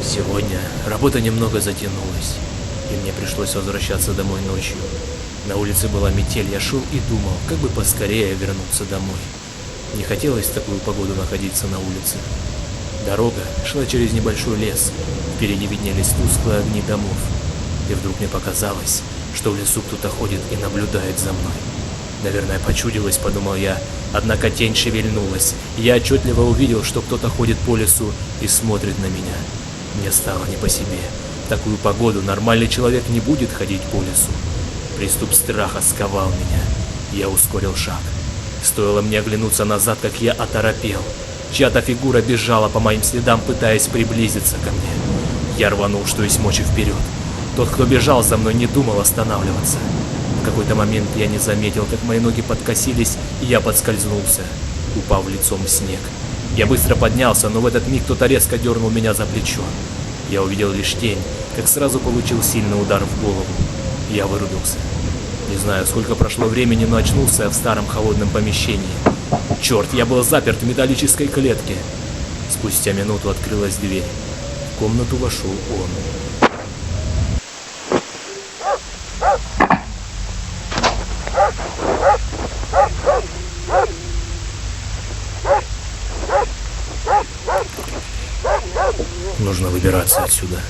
Сегодня работа немного затянулась, и мне пришлось возвращаться домой ночью. На улице была метель, я шел и думал, как бы поскорее вернуться домой. Не хотелось в такую погоду находиться на улице. Дорога шла через небольшой лес, впереди виднелись тусклые огни домов. И вдруг мне показалось, что в лесу кто-то ходит и наблюдает за мной. Наверное, почудилось, подумал я, однако тень шевельнулась, и я отчетливо увидел, что кто-то ходит по лесу и смотрит на меня. Мне стало не по себе. В такую погоду нормальный человек не будет ходить по лесу. Приступ страха сковал меня. Я ускорил шаг. Стоило мне оглянуться назад, как я оторопел. Чья-то фигура бежала по моим следам, пытаясь приблизиться ко мне. Я рванул, что есть мочи, вперед. Тот, кто бежал за мной, не думал останавливаться. В какой-то момент я не заметил, как мои ноги подкосились, и я подскользнулся, упав лицом в снег. Я быстро поднялся, но в этот миг кто-то резко дернул меня за плечо. Я увидел лишь тень, как сразу получил сильный удар в голову. Я вырубился. Не знаю, сколько прошло времени, но очнулся я в старом холодном помещении. Черт, я был заперт в металлической клетке. Спустя минуту открылась дверь. В комнату вошел он. Нужно выбираться отсюда.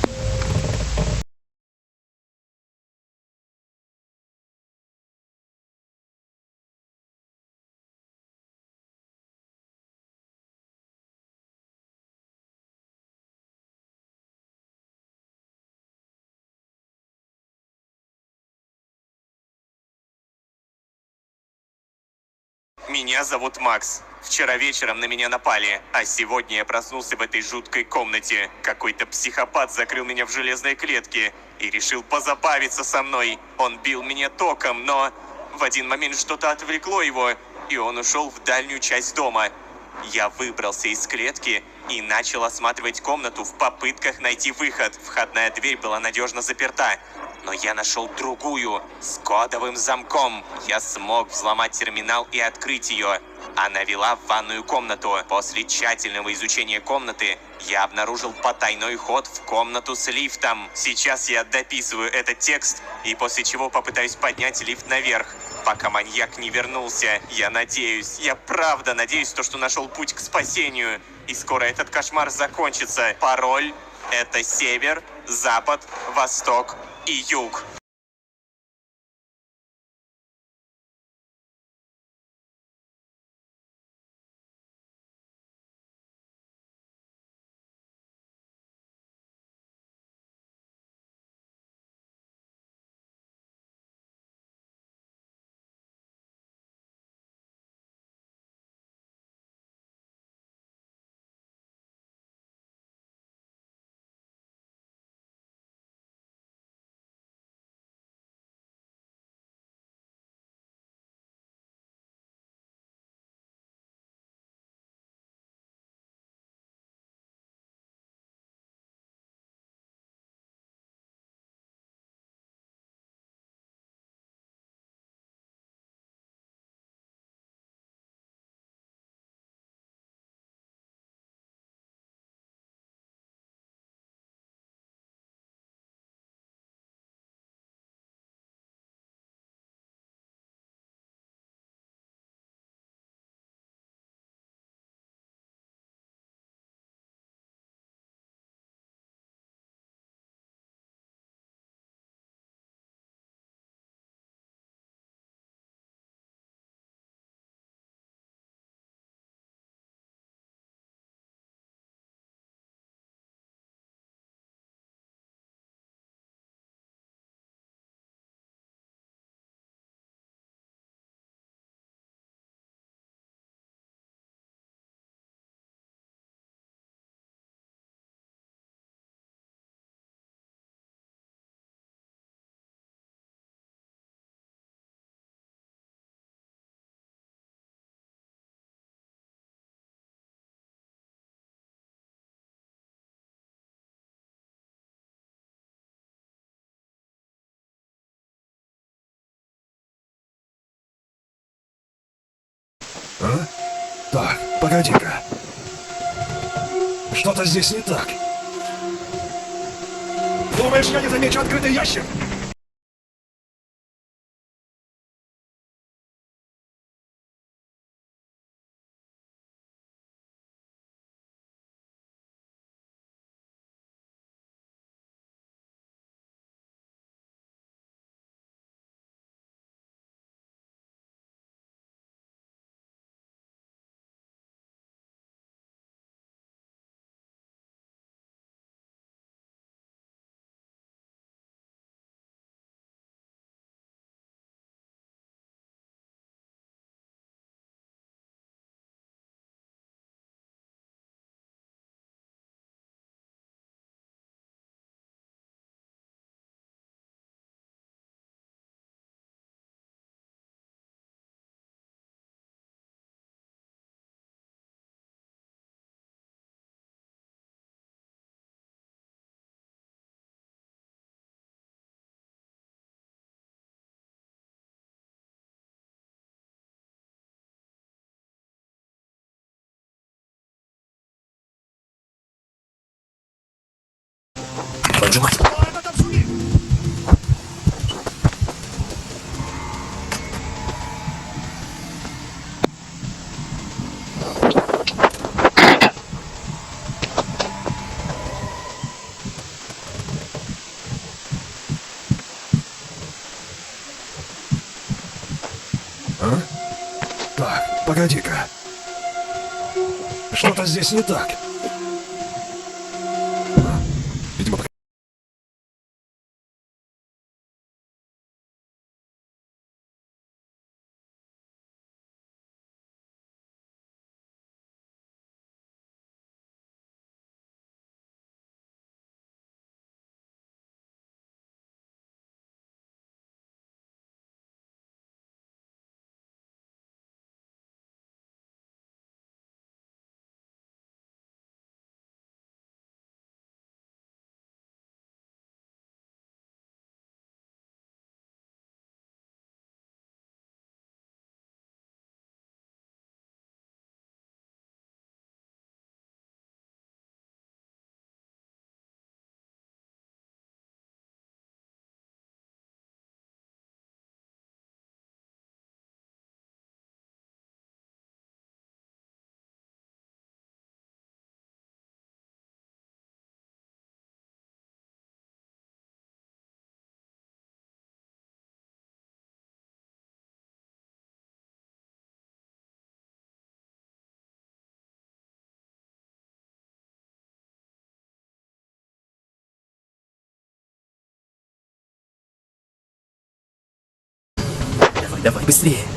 Меня зовут Макс. Вчера вечером на меня напали, а сегодня я проснулся в этой жуткой комнате. Какой-то психопат закрыл меня в железной клетке и решил позабавиться со мной. Он бил меня током, но в один момент что-то отвлекло его, и он ушел в дальнюю часть дома. Я выбрался из клетки и начал осматривать комнату в попытках найти выход. Входная дверь была надежно заперта. Но я нашел другую, с кодовым замком. Я смог взломать терминал и открыть ее. Она вела в ванную комнату. После тщательного изучения комнаты я обнаружил потайной ход в комнату с лифтом. Сейчас я дописываю этот текст, и после чего попытаюсь поднять лифт наверх, пока маньяк не вернулся. Я надеюсь, я правда надеюсь, что нашел путь к спасению. И скоро этот кошмар закончится. Пароль — это север, запад, восток и юг. А? Так, погоди-ка. Что-то здесь не так. Думаешь, я не замечу открытый ящик? Поджимать. А? Так, погоди-ка. Что-то здесь не так. Видимо, Давай, давай, быстрее.